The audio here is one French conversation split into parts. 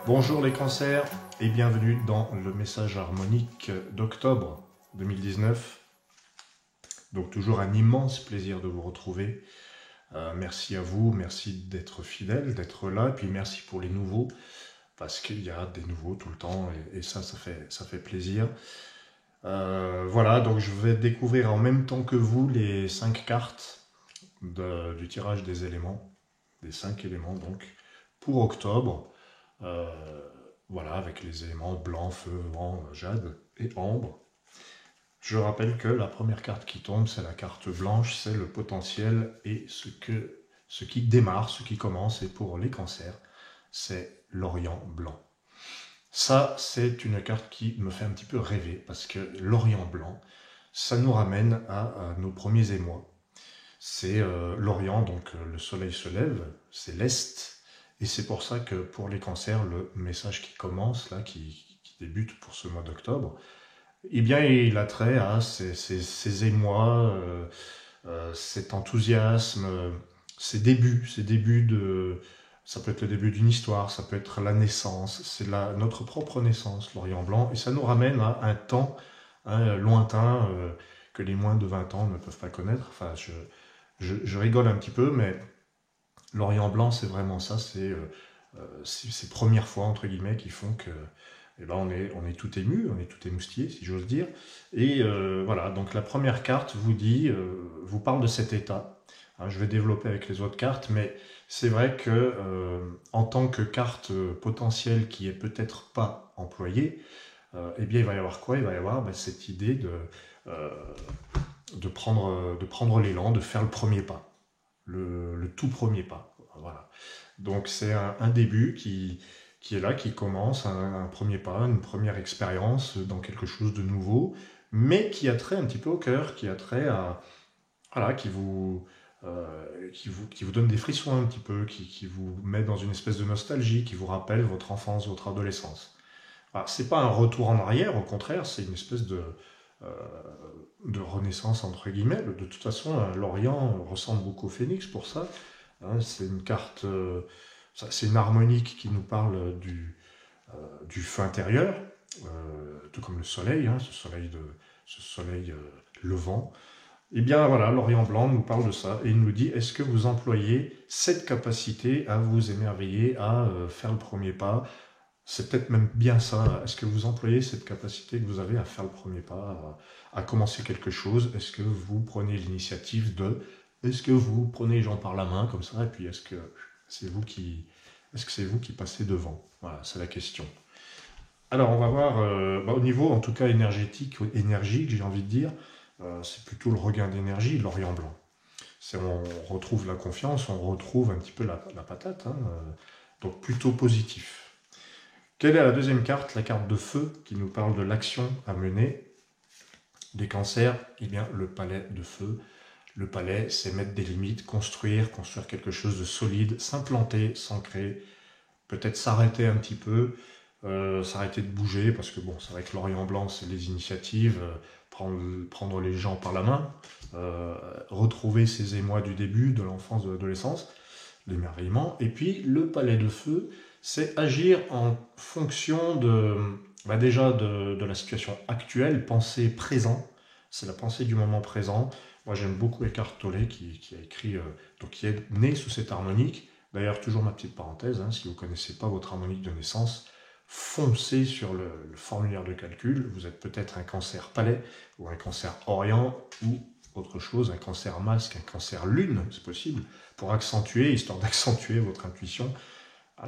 Bonjour les cancers et bienvenue dans le message harmonique d'octobre 2019. Donc toujours un immense plaisir de vous retrouver. Merci à vous, merci d'être fidèles, d'être là, et puis merci pour les nouveaux, parce qu'il y a des nouveaux tout le temps, et ça fait plaisir. Voilà, donc je vais découvrir en même temps que vous les 5 cartes du tirage des éléments, des 5 éléments donc, pour octobre. Voilà, avec les éléments blanc, feu, vent, jade et ambre. Je rappelle que la première carte qui tombe, c'est la carte blanche, c'est le potentiel et ce qui démarre, ce qui commence, et pour les cancers, c'est l'Orient blanc. Ça, c'est une carte qui me fait un petit peu rêver, parce que l'Orient blanc, ça nous ramène à nos premiers émois. C'est l'Orient, donc le soleil se lève, c'est l'Est, et c'est pour ça que pour les cancers, le message qui commence, là, qui débute pour ce mois d'octobre, eh bien, il a trait à ces émois, cet enthousiasme, ces débuts de... Ça peut être le début d'une histoire, ça peut être la naissance, c'est notre propre naissance, l'Orient blanc, et ça nous ramène à un temps lointain que les moins de 20 ans ne peuvent pas connaître. Enfin, je rigole un petit peu, mais l'Orient blanc, c'est vraiment ça, c'est ces premières fois, entre guillemets, qui font que eh ben, on est tout ému, on est tout émoustillé, si j'ose dire. Et voilà, donc la première carte vous parle de cet état. Hein, je vais développer avec les autres cartes, mais c'est vrai que en tant que carte potentielle qui est peut-être pas employée, eh bien il va y avoir quoi? Il va y avoir cette idée euh, de prendre l'élan, de faire le premier pas, le tout premier pas. Voilà. Donc c'est un début qui est là, qui commence, un premier pas, une première expérience dans quelque chose de nouveau, mais qui a trait un petit peu au cœur, qui a trait à... Voilà, qui vous donne des frissons un petit peu, qui vous met dans une espèce de nostalgie, qui vous rappelle votre enfance, votre adolescence. Alors, c'est pas un retour en arrière, au contraire, c'est une espèce euh, de renaissance, entre guillemets. De toute façon, l'Orient ressemble beaucoup au Phénix pour ça. Hein, c'est une carte, c'est une harmonique qui nous parle du feu intérieur, tout comme le soleil, hein, ce soleil levant. Eh bien voilà, l'Orient blanc nous parle de ça et il nous dit: est-ce que vous employez cette capacité à vous émerveiller, à faire le premier pas? C'est peut-être même bien ça. Est-ce que vous employez cette capacité que vous avez à faire le premier pas, à commencer quelque chose? Est-ce que vous prenez l'initiative de... Est-ce que vous prenez les gens par la main comme ça, et puis est-ce que c'est vous qui passez devant? Voilà, c'est la question. Alors on va voir, au niveau en tout cas énergique, j'ai envie de dire, c'est plutôt le regain d'énergie, l'Orient blanc. On retrouve la confiance, on retrouve un petit peu la patate, hein, donc plutôt positif. Quelle est la deuxième carte? La carte de feu, qui nous parle de l'action à mener. Des cancers, eh bien le palais de feu. Le palais, c'est mettre des limites, construire quelque chose de solide, s'implanter, s'ancrer, peut-être s'arrêter un petit peu, s'arrêter de bouger, parce que bon, c'est vrai que l'Orient blanc, c'est les initiatives, prendre les gens par la main, retrouver ces émois du début, de l'enfance, de l'adolescence, l'émerveillement. Et puis le palais de feu, c'est agir en fonction déjà de la situation actuelle, penser présent, c'est la pensée du moment présent. Moi j'aime beaucoup Eckhart Tolle qui a écrit, donc qui est né sous cette harmonique. D'ailleurs, toujours ma petite parenthèse, hein, si vous ne connaissez pas votre harmonique de naissance, foncez sur le formulaire de calcul. Vous êtes peut-être un cancer palais, ou un cancer orient, ou autre chose, un cancer masque, un cancer lune, c'est possible, pour accentuer, histoire d'accentuer votre intuition,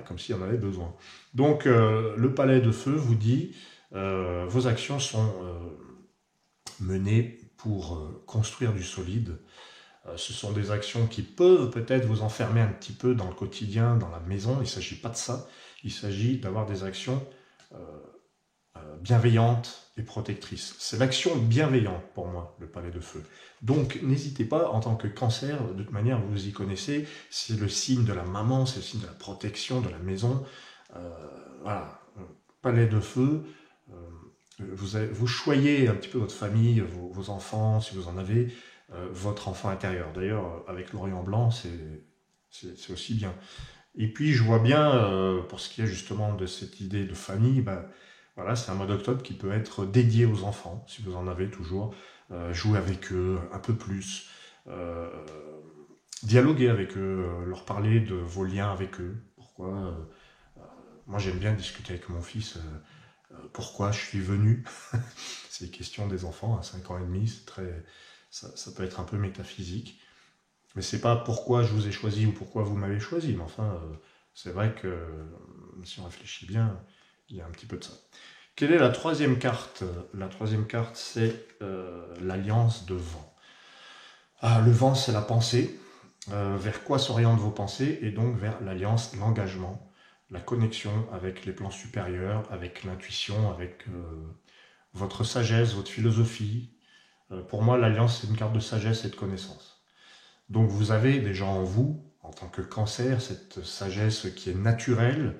comme s'il y en avait besoin. Donc, le palais de feu vous dit, vos actions sont menées pour construire du solide. Ce sont des actions qui peuvent peut-être vous enfermer un petit peu dans le quotidien, dans la maison. Il ne s'agit pas de ça. Il s'agit d'avoir des actions bienveillantes et protectrices. C'est l'action bienveillante pour moi, le palais de feu. Donc n'hésitez pas, en tant que cancer, de toute manière vous y connaissez, c'est le signe de la maman, c'est le signe de la protection de la maison. Voilà, palais de feu, vous choyez un petit peu votre famille, vos enfants, si vous en avez, votre enfant intérieur. D'ailleurs, avec l'Orient blanc, c'est aussi bien. Et puis je vois bien, pour ce qui est justement de cette idée de famille, voilà, c'est un mois d'octobre qui peut être dédié aux enfants, si vous en avez toujours. Jouer avec eux un peu plus, euh, dialoguer avec eux, leur parler de vos liens avec eux. Pourquoi moi j'aime bien discuter avec mon fils, pourquoi je suis venu. C'est les questions des enfants à 5 ans et demi, ça peut être un peu métaphysique. Mais c'est pas pourquoi je vous ai choisi ou pourquoi vous m'avez choisi, mais enfin, c'est vrai que si on réfléchit bien, il y a un petit peu de ça. Quelle est la troisième carte? La troisième carte, c'est l'alliance de vent. Ah, le vent, c'est la pensée. Vers quoi s'orientent vos pensées? Et donc vers l'alliance, l'engagement, la connexion avec les plans supérieurs, avec l'intuition, avec votre sagesse, votre philosophie. Pour moi, l'alliance, c'est une carte de sagesse et de connaissance. Donc vous avez déjà en vous, en tant que cancer, cette sagesse qui est naturelle,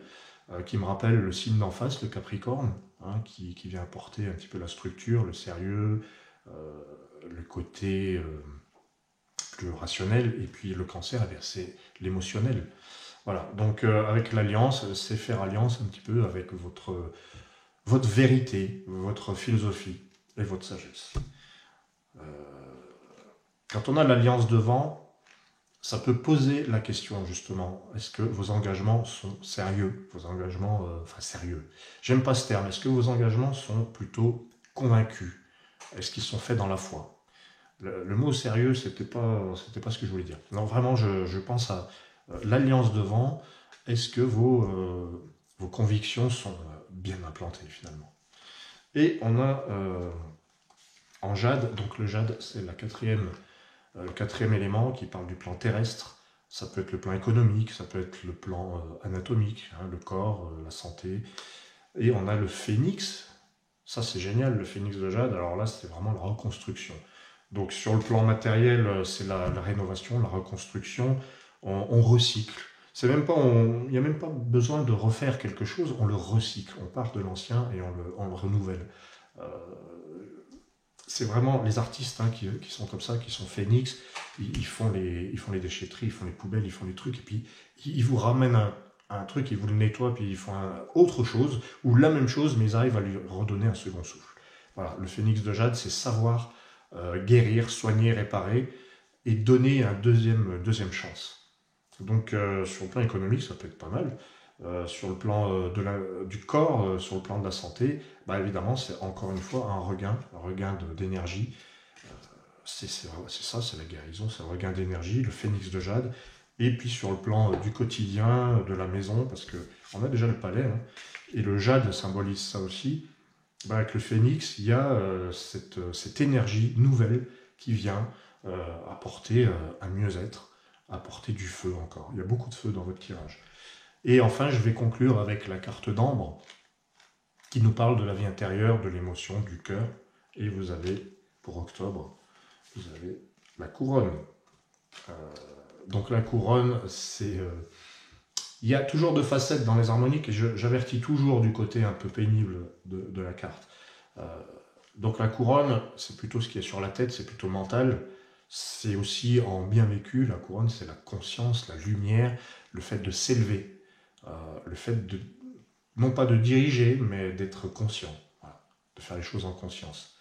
qui me rappelle le signe d'en face, le Capricorne, hein, qui vient apporter un petit peu la structure, le sérieux, euh, le côté plus rationnel, et puis le cancer, eh bien, c'est l'émotionnel. Voilà, donc avec l'alliance, c'est faire alliance un petit peu avec votre vérité, votre philosophie et votre sagesse. Euh, Quand on a l'alliance devant, ça peut poser la question justement, est-ce que vos engagements sont sérieux? Vos engagements, enfin sérieux. J'aime pas ce terme. Est-ce que vos engagements sont plutôt convaincus? Est-ce qu'ils sont faits dans la foi? Le mot sérieux, c'était pas ce que je voulais dire. Non, vraiment, je pense à l'alliance devant. Est-ce que vos convictions sont bien implantées finalement? Et on a en jade, donc le jade, c'est le quatrième élément qui parle du plan terrestre. Ça peut être le plan économique, ça peut être le plan anatomique, hein, le corps, la santé. Et on a le phénix. Ça, c'est génial, le phénix de jade. Alors là, c'est vraiment la reconstruction. Donc sur le plan matériel, c'est la rénovation, la reconstruction. On recycle. C'est même pas, il n'y a même pas besoin de refaire quelque chose, on le recycle. On part de l'ancien et on le renouvelle. Euh, c'est vraiment les artistes, hein, qui sont comme ça, qui sont phénix, ils font les déchetteries, ils font les poubelles, ils font les trucs, et puis ils vous ramènent un truc, ils vous le nettoient, puis ils font autre chose, ou la même chose, mais ils arrivent à lui redonner un second souffle. Voilà, le phénix de jade, c'est savoir guérir, soigner, réparer, et donner une deuxième chance. Donc sur le plan économique, ça peut être pas mal. Sur le plan du corps, sur le plan de la santé, évidemment, c'est encore une fois un regain d'énergie. C'est ça, c'est la guérison, c'est le regain d'énergie, le phénix de jade. Et puis sur le plan du quotidien, de la maison, parce que on a déjà le palais, hein, et le jade symbolise ça aussi. Avec le phénix, il y a cette énergie nouvelle qui vient apporter un mieux-être, apporter du feu encore. Il y a beaucoup de feu dans votre tirage. Et enfin, je vais conclure avec la carte d'ambre, qui nous parle de la vie intérieure, de l'émotion, du cœur. Et vous avez, pour octobre, vous avez la couronne. Euh, donc la couronne, c'est... il y a toujours deux facettes dans les harmoniques, et j'avertis toujours du côté un peu pénible de la carte. Euh, donc la couronne, c'est plutôt ce qui est sur la tête, c'est plutôt mental. C'est aussi en bien vécu, la couronne, c'est la conscience, la lumière, le fait de s'élever, le fait de, non pas de diriger, mais d'être conscient, voilà, de faire les choses en conscience.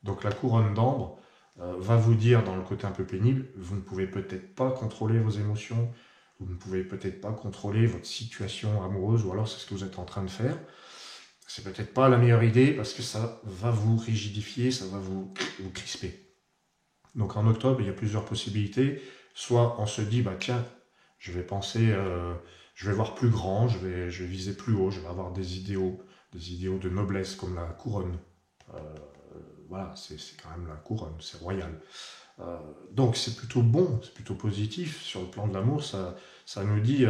Donc la couronne d'ambre va vous dire, dans le côté un peu pénible, vous ne pouvez peut-être pas contrôler vos émotions, vous ne pouvez peut-être pas contrôler votre situation amoureuse, ou alors c'est ce que vous êtes en train de faire. C'est peut-être pas la meilleure idée parce que ça va vous rigidifier, ça va vous crisper. Donc en octobre, il y a plusieurs possibilités. Soit on se dit, tiens, je vais penser, je vais voir plus grand, je vais viser plus haut, je vais avoir des idéaux de noblesse comme la couronne. Euh, voilà, c'est quand même la couronne, c'est royal. Donc c'est plutôt bon, c'est plutôt positif. Sur le plan de l'amour, ça nous dit,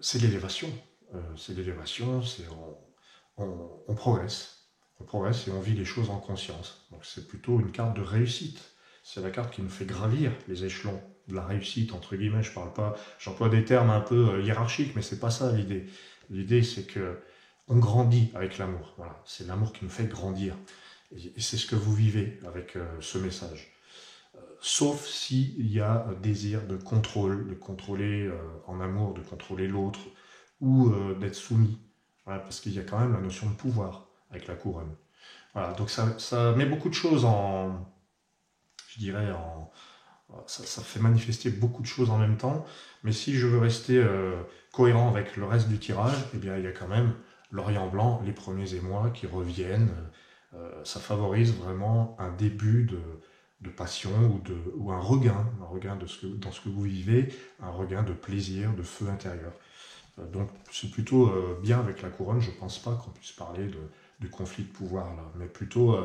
c'est l'élévation. C'est l'élévation, on progresse. On progresse et on vit les choses en conscience. Donc c'est plutôt une carte de réussite. C'est la carte qui nous fait gravir les échelons de la réussite, entre guillemets. Je parle pas, j'emploie des termes un peu hiérarchiques, mais c'est pas ça l'idée. L'idée, c'est que on grandit avec l'amour. Voilà, c'est l'amour qui nous fait grandir. Et c'est ce que vous vivez avec ce message. sauf s'il y a un désir de contrôle, de contrôler en amour, de contrôler l'autre, ou d'être soumis. Voilà, parce qu'il y a quand même la notion de pouvoir avec la couronne. Voilà, donc ça met beaucoup de choses en, je dirais, ça fait manifester beaucoup de choses en même temps, mais si je veux rester cohérent avec le reste du tirage, eh bien, il y a quand même l'Orient blanc, les premiers émois qui reviennent. Ça favorise vraiment un début de passion ou un regain dans ce que vous vivez, un regain de plaisir, de feu intérieur. Donc c'est plutôt bien avec la couronne, je ne pense pas qu'on puisse parler de conflit de pouvoir là, mais plutôt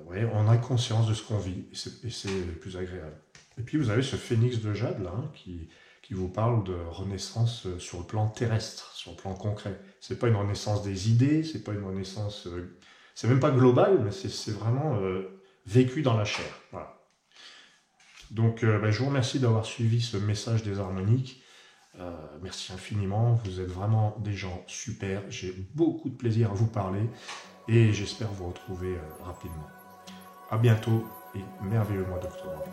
ouais, on a conscience de ce qu'on vit et c'est le plus agréable. Et puis vous avez ce phénix de jade là qui vous parle de renaissance sur le plan terrestre, sur le plan concret. C'est pas une renaissance des idées, c'est pas une renaissance, c'est même pas global, mais c'est vraiment vécu dans la chair. Voilà. Donc ben, je vous remercie d'avoir suivi ce message des harmoniques. Merci infiniment, vous êtes vraiment des gens super, j'ai beaucoup de plaisir à vous parler et j'espère vous retrouver rapidement. À bientôt et merveilleux mois d'octobre.